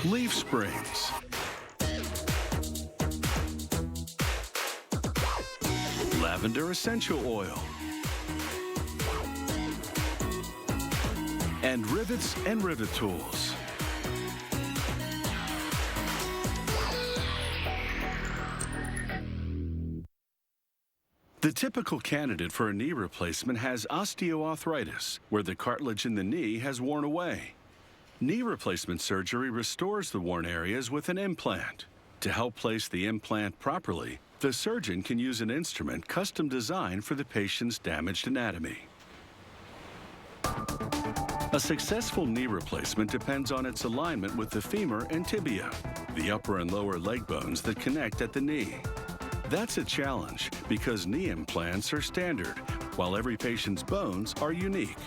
leaf springs, lavender essential oil, and rivets and rivet tools. The typical candidate for a knee replacement has osteoarthritis, where the cartilage in the knee has worn away. Knee replacement surgery restores the worn areas with an implant. To help place the implant properly, the surgeon can use an instrument custom designed for the patient's damaged anatomy. A successful knee replacement depends on its alignment with the femur and tibia, the upper and lower leg bones that connect at the knee. That's a challenge because knee implants are standard, while every patient's bones are unique.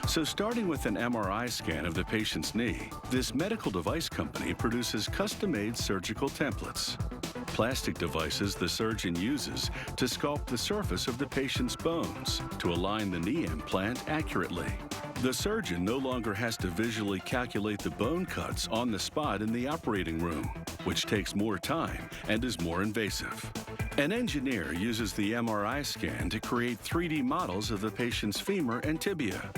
So starting with an MRI scan of the patient's knee, this medical device company produces custom-made surgical templates. Plastic devices the surgeon uses to sculpt the surface of the patient's bones to align the knee implant accurately. The surgeon no longer has to visually calculate the bone cuts on the spot in the operating room, which takes more time and is more invasive. An engineer uses the MRI scan to create 3D models of the patient's femur and tibia.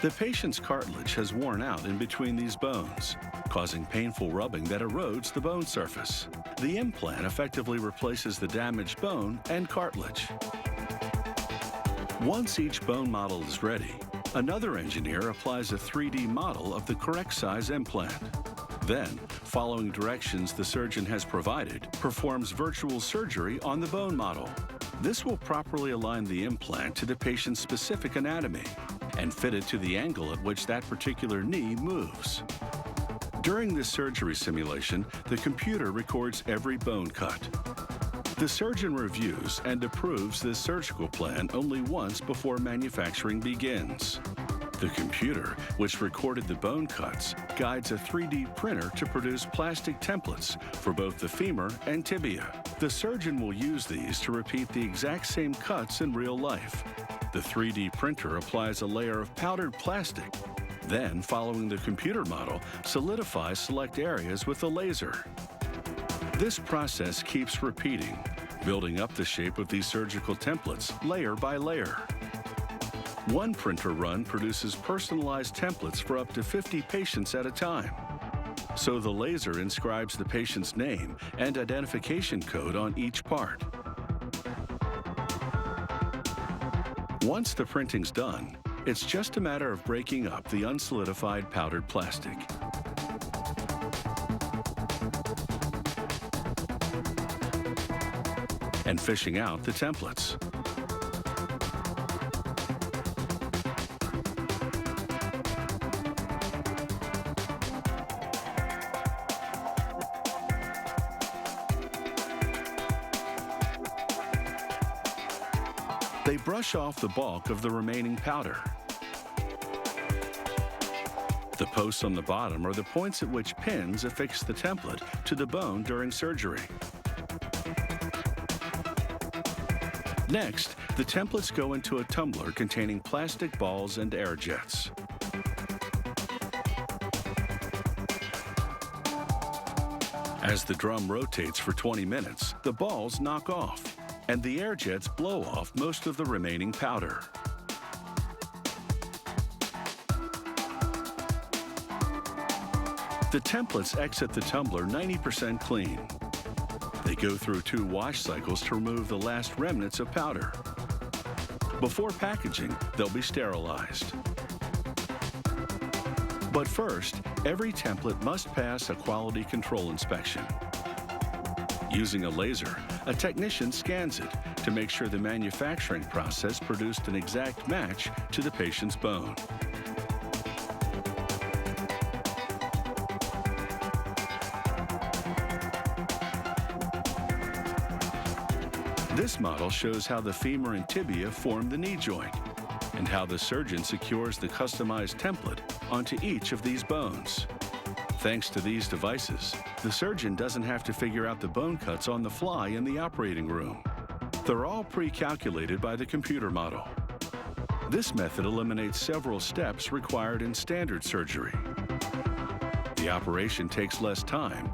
The patient's cartilage has worn out in between these bones, causing painful rubbing that erodes the bone surface. The implant effectively replaces the damaged bone and cartilage. Once each bone model is ready, another engineer applies a 3D model of the correct size implant. Then, following directions the surgeon has provided, performs virtual surgery on the bone model. This will properly align the implant to the patient's specific anatomy and fit it to the angle at which that particular knee moves. During this surgery simulation, the computer records every bone cut. The surgeon reviews and approves this surgical plan only once before manufacturing begins. The computer, which recorded the bone cuts, guides a 3D printer to produce plastic templates for both the femur and tibia. The surgeon will use these to repeat the exact same cuts in real life. The 3D printer applies a layer of powdered plastic. Then, following the computer model, solidifies select areas with a laser. This process keeps repeating, building up the shape of these surgical templates layer by layer. One printer run produces personalized templates for up to 50 patients at a time. So the laser inscribes the patient's name and identification code on each part. Once the printing's done, it's just a matter of breaking up the unsolidified powdered plastic. And fishing out the templates. They brush off the bulk of the remaining powder. The posts on the bottom are the points at which pins affix the template to the bone during surgery. Next, the templates go into a tumbler containing plastic balls and air jets. As the drum rotates for 20 minutes, the balls knock off, and the air jets blow off most of the remaining powder. The templates exit the tumbler 90% clean. They go through 2 wash cycles to remove the last remnants of powder. Before packaging, they'll be sterilized. But first, every template must pass a quality control inspection. Using a laser, a technician scans it to make sure the manufacturing process produced an exact match to the patient's bone. This model shows how the femur and tibia form the knee joint and how the surgeon secures the customized template onto each of these bones. Thanks to these devices, the surgeon doesn't have to figure out the bone cuts on the fly in the operating room. They're all pre-calculated by the computer model. This method eliminates several steps required in standard surgery. The The operation takes less time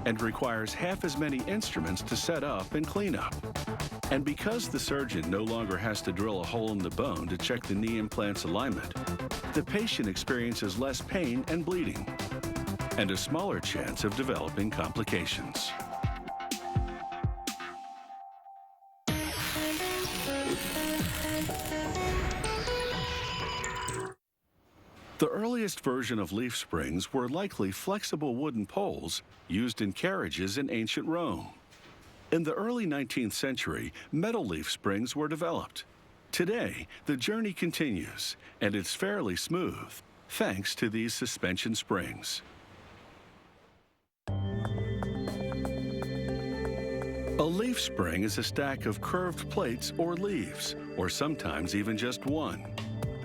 and requires half as many instruments to set up and clean up. And because the surgeon no longer has to drill a hole in the bone to check the knee implant's alignment, the patient experiences less pain and bleeding, and a smaller chance of developing complications. The earliest version of leaf springs were likely flexible wooden poles used in carriages in ancient Rome. In the early 19th century, metal leaf springs were developed. Today, the journey continues, and it's fairly smooth, thanks to these suspension springs. A leaf spring is a stack of curved plates or leaves, or sometimes even just one.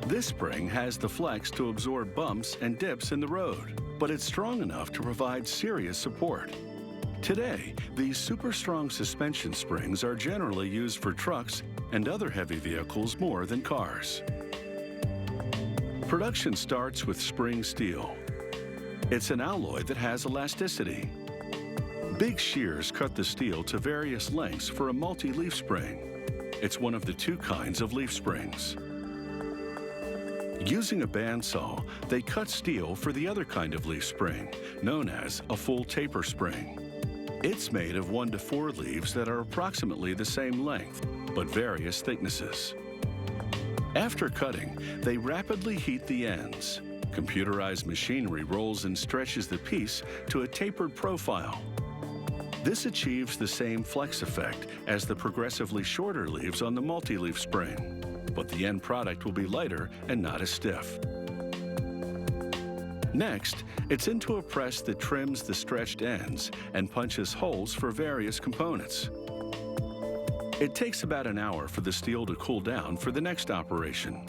This spring has the flex to absorb bumps and dips in the road, but it's strong enough to provide serious support. Today, these super strong suspension springs are generally used for trucks and other heavy vehicles more than cars. Production starts with spring steel. It's an alloy that has elasticity. Big shears cut the steel to various lengths for a multi-leaf spring. It's one of the two kinds of leaf springs. Using a bandsaw, they cut steel for the other kind of leaf spring, known as a full taper spring. It's made of 1 to 4 leaves that are approximately the same length, but various thicknesses. After cutting, they rapidly heat the ends. Computerized machinery rolls and stretches the piece to a tapered profile. This achieves the same flex effect as the progressively shorter leaves on the multi-leaf spring, but the end product will be lighter and not as stiff. Next, it's into a press that trims the stretched ends and punches holes for various components. It takes about an hour for the steel to cool down for the next operation.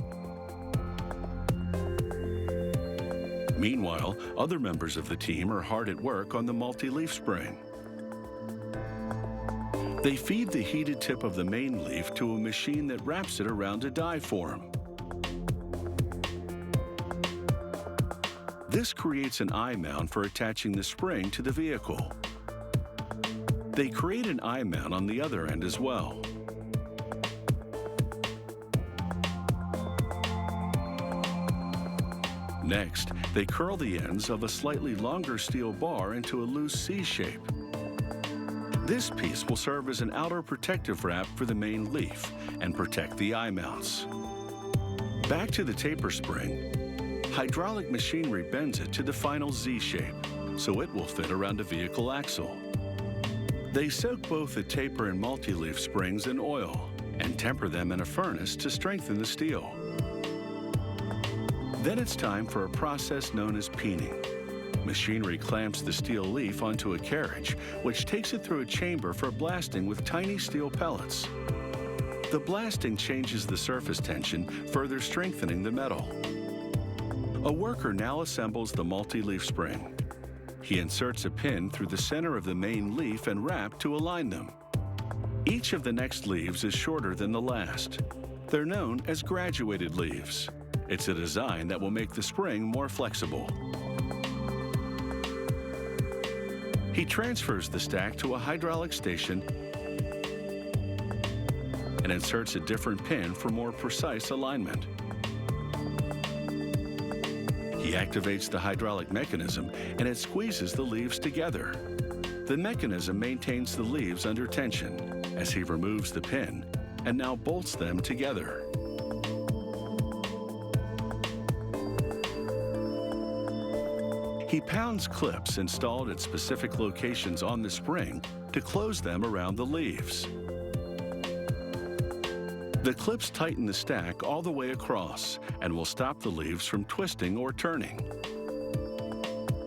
Meanwhile, other members of the team are hard at work on the multi-leaf spring. They feed the heated tip of the main leaf to a machine that wraps it around a die form. This creates an eye mount for attaching the spring to the vehicle. They create an eye mount on the other end as well. Next, they curl the ends of a slightly longer steel bar into a loose C shape. This piece will serve as an outer protective wrap for the main leaf and protect the eye mounts. Back to the taper spring, hydraulic machinery bends it to the final Z shape, so it will fit around a vehicle axle. They soak both the taper and multi-leaf springs in oil and temper them in a furnace to strengthen the steel. Then it's time for a process known as peening. Machinery clamps the steel leaf onto a carriage, which takes it through a chamber for blasting with tiny steel pellets. The blasting changes the surface tension, further strengthening the metal. A worker now assembles the multi-leaf spring. He inserts a pin through the center of the main leaf and wrap to align them. Each of the next leaves is shorter than the last. They're known as graduated leaves. It's a design that will make the spring more flexible. He transfers the stack to a hydraulic station and inserts a different pin for more precise alignment. He activates the hydraulic mechanism and it squeezes the leaves together. The mechanism maintains the leaves under tension as he removes the pin and now bolts them together. He pounds clips installed at specific locations on the spring to close them around the leaves. The clips tighten the stack all the way across and will stop the leaves from twisting or turning.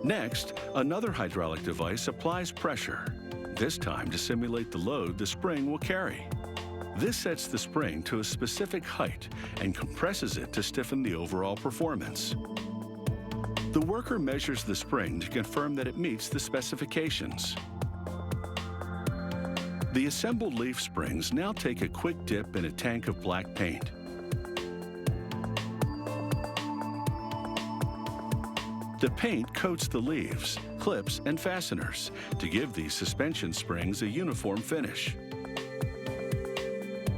Next, another hydraulic device applies pressure, this time to simulate the load the spring will carry. This sets the spring to a specific height and compresses it to stiffen the overall performance. The worker measures the spring to confirm that it meets the specifications. The assembled leaf springs now take a quick dip in a tank of black paint. The paint coats the leaves, clips, and fasteners to give these suspension springs a uniform finish.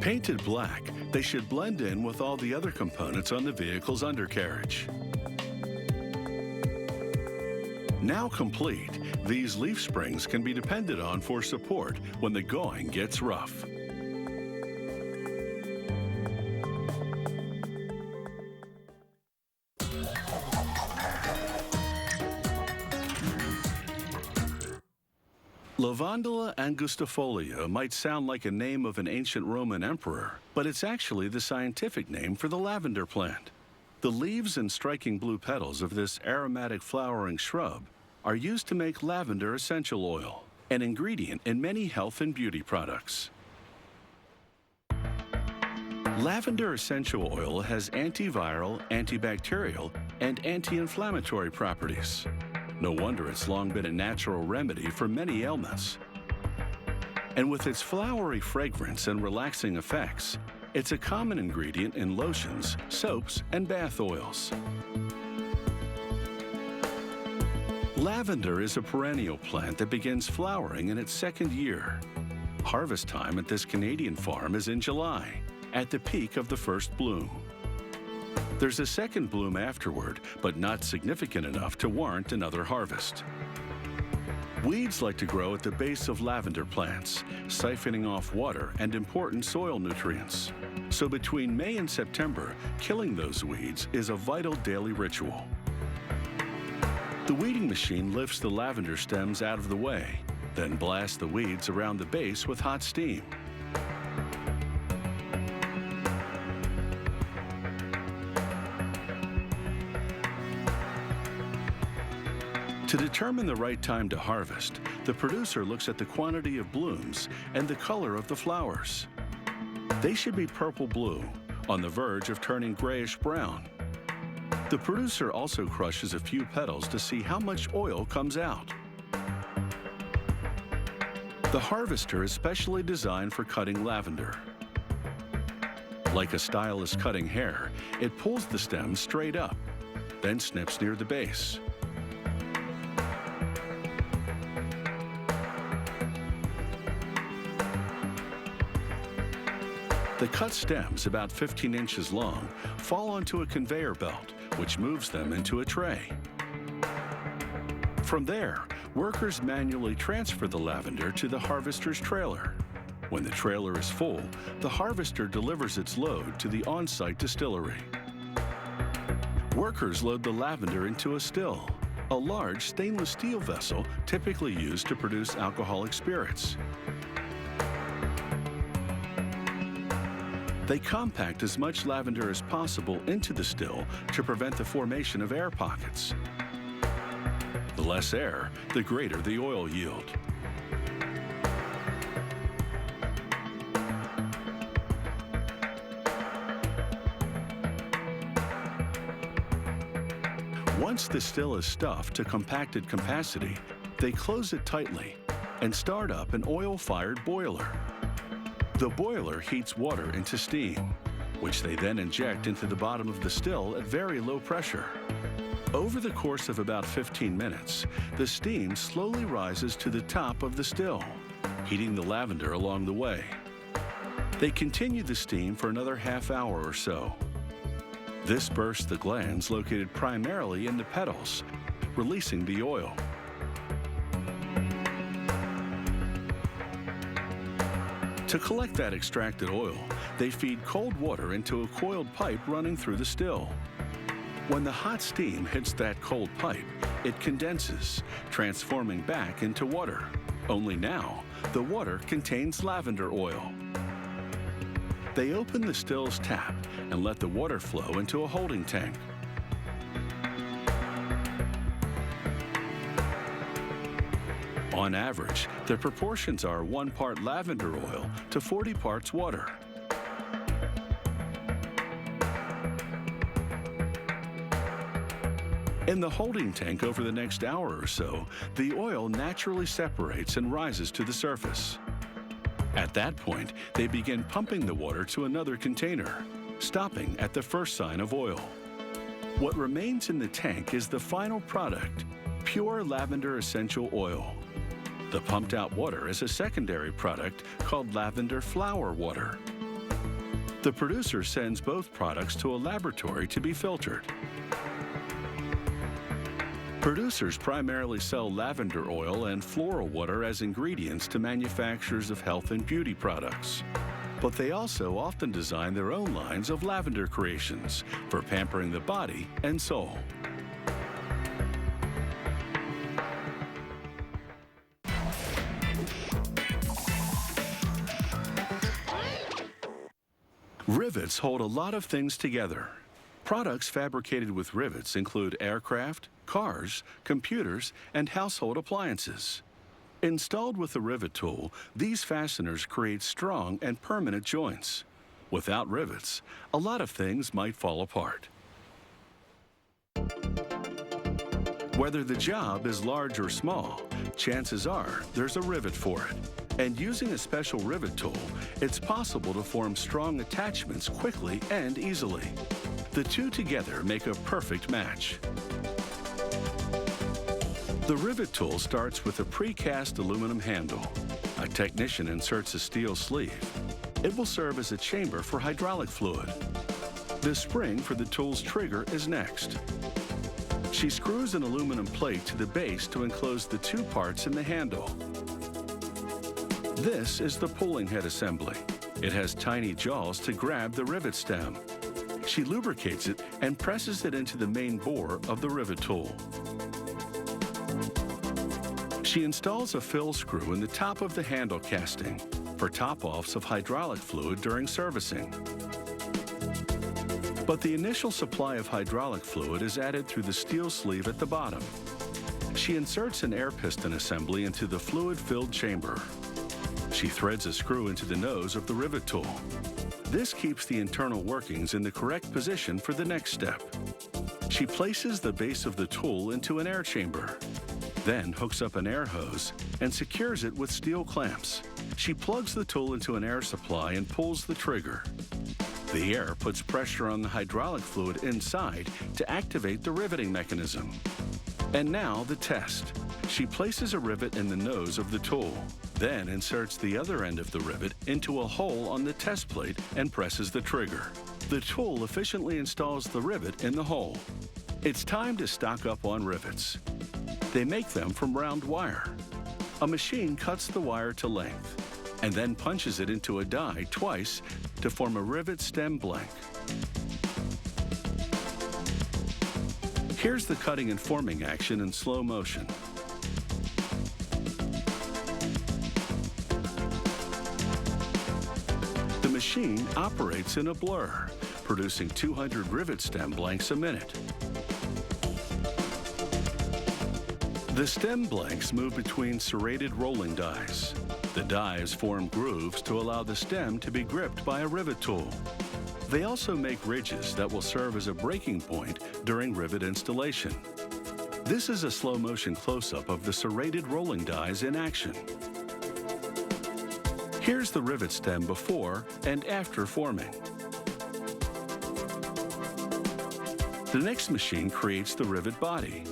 Painted black, they should blend in with all the other components on the vehicle's undercarriage. Now complete, these leaf springs can be depended on for support when the going gets rough. Lavandula angustifolia might sound like a name of an ancient Roman emperor, but it's actually the scientific name for the lavender plant. The leaves and striking blue petals of this aromatic flowering shrub are used to make lavender essential oil, an ingredient in many health and beauty products. Lavender essential oil has antiviral, antibacterial, and anti-inflammatory properties. No wonder it's long been a natural remedy for many ailments. And with its flowery fragrance and relaxing effects, it's a common ingredient in lotions, soaps, and bath oils. Lavender is a perennial plant that begins flowering in its second year. Harvest time at this Canadian farm is in July, at the peak of the first bloom. There's a second bloom afterward, but not significant enough to warrant another harvest. Weeds like to grow at the base of lavender plants, siphoning off water and important soil nutrients. So between May and September, killing those weeds is a vital daily ritual. The weeding machine lifts the lavender stems out of the way, then blasts the weeds around the base with hot steam. To determine the right time to harvest, the producer looks at the quantity of blooms and the color of the flowers. They should be purple-blue, on the verge of turning grayish-brown. The producer also crushes a few petals to see how much oil comes out. The harvester is specially designed for cutting lavender. Like a stylist cutting hair, it pulls the stems straight up, then snips near the base. The cut stems, about 15 inches long, fall onto a conveyor belt, which moves them into a tray. From there, workers manually transfer the lavender to the harvester's trailer. When the trailer is full, the harvester delivers its load to the on-site distillery. Workers load the lavender into a still, a large stainless steel vessel typically used to produce alcoholic spirits. They compact as much lavender as possible into the still to prevent the formation of air pockets. The less air, the greater the oil yield. Once the still is stuffed to compacted capacity, they close it tightly and start up an oil-fired boiler. The boiler heats water into steam, which they then inject into the bottom of the still at very low pressure. Over the course of about 15 minutes, the steam slowly rises to the top of the still, heating the lavender along the way. They continue the steam for another half hour or so. This bursts the glands located primarily in the petals, releasing the oil. To collect that extracted oil, they feed cold water into a coiled pipe running through the still. When the hot steam hits that cold pipe, it condenses, transforming back into water. Only now, the water contains lavender oil. They open the still's tap and let the water flow into a holding tank. On average, the proportions are 1 part lavender oil to 40 parts water. In the holding tank over the next hour or so, the oil naturally separates and rises to the surface. At that point, they begin pumping the water to another container, stopping at the first sign of oil. What remains in the tank is the final product, pure lavender essential oil. The pumped out water is a secondary product called lavender flower water. The producer sends both products to a laboratory to be filtered. Producers primarily sell lavender oil and floral water as ingredients to manufacturers of health and beauty products. But they also often design their own lines of lavender creations for pampering the body and soul. Rivets hold a lot of things together. Products fabricated with rivets include aircraft, cars, computers, and household appliances. Installed with the rivet tool, these fasteners create strong and permanent joints. Without rivets, a lot of things might fall apart. Whether the job is large or small, chances are there's a rivet for it. And using a special rivet tool, it's possible to form strong attachments quickly and easily. The two together make a perfect match. The rivet tool starts with a precast aluminum handle. A technician inserts a steel sleeve. It will serve as a chamber for hydraulic fluid. The spring for the tool's trigger is next. She screws an aluminum plate to the base to enclose the two parts in the handle. This is the pulling head assembly. It has tiny jaws to grab the rivet stem. She lubricates it and presses it into the main bore of the rivet tool. She installs a fill screw in the top of the handle casting for top-offs of hydraulic fluid during servicing. But the initial supply of hydraulic fluid is added through the steel sleeve at the bottom. She inserts an air piston assembly into the fluid-filled chamber. She threads a screw into the nose of the rivet tool. This keeps the internal workings in the correct position for the next step. She places the base of the tool into an air chamber, then hooks up an air hose and secures it with steel clamps. She plugs the tool into an air supply and pulls the trigger. The air puts pressure on the hydraulic fluid inside to activate the riveting mechanism. And now the test. She places a rivet in the nose of the tool, then inserts the other end of the rivet into a hole on the test plate and presses the trigger. The tool efficiently installs the rivet in the hole. It's time to stock up on rivets. They make them from round wire. A machine cuts the wire to length and then punches it into a die twice to form a rivet stem blank. Here's the cutting and forming action in slow motion. The machine operates in a blur, producing 200 rivet stem blanks a minute. The stem blanks move between serrated rolling dies. The dies form grooves to allow the stem to be gripped by a rivet tool. They also make ridges that will serve as a breaking point during rivet installation. This is a slow-motion close-up of the serrated rolling dies in action. Here's the rivet stem before and after forming. The next machine creates the rivet body.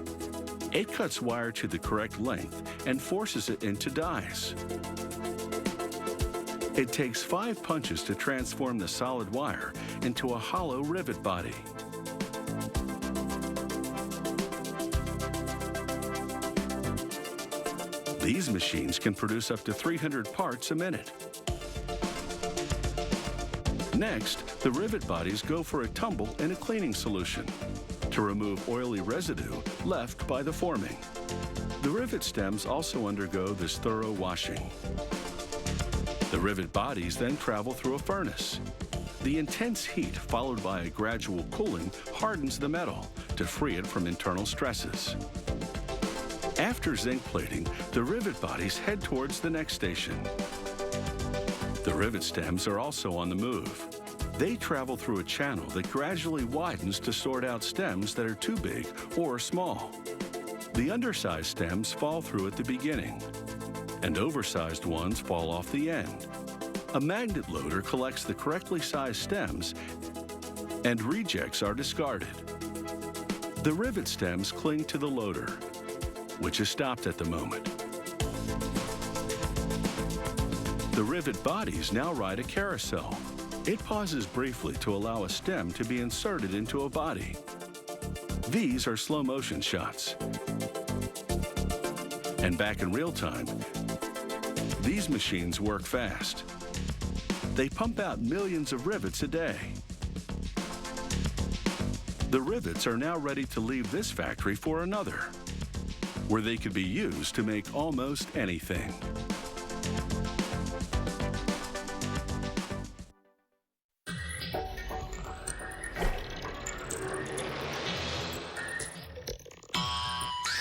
It cuts wire to the correct length and forces it into dies. It takes 5 punches to transform the solid wire into a hollow rivet body. These machines can produce up to 300 parts a minute. Next, the rivet bodies go for a tumble in a cleaning solution to remove oily residue left by the forming. The rivet stems also undergo this thorough washing. The rivet bodies then travel through a furnace. The intense heat, followed by a gradual cooling, hardens the metal to free it from internal stresses. After zinc plating, the rivet bodies head towards the next station. The rivet stems are also on the move. They travel through a channel that gradually widens to sort out stems that are too big or small. The undersized stems fall through at the beginning, and oversized ones fall off the end. A magnet loader collects the correctly sized stems, and rejects are discarded. The rivet stems cling to the loader, which is stopped at the moment. The rivet bodies now ride a carousel. It pauses briefly to allow a stem to be inserted into a body. These are slow motion shots. And back in real time, these machines work fast. They pump out millions of rivets a day. The rivets are now ready to leave this factory for another, where they could be used to make almost anything.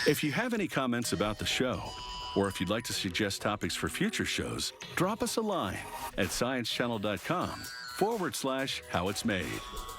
If you have any comments about the show, or if you'd like to suggest topics for future shows, drop us a line at sciencechannel.com/howitsmade.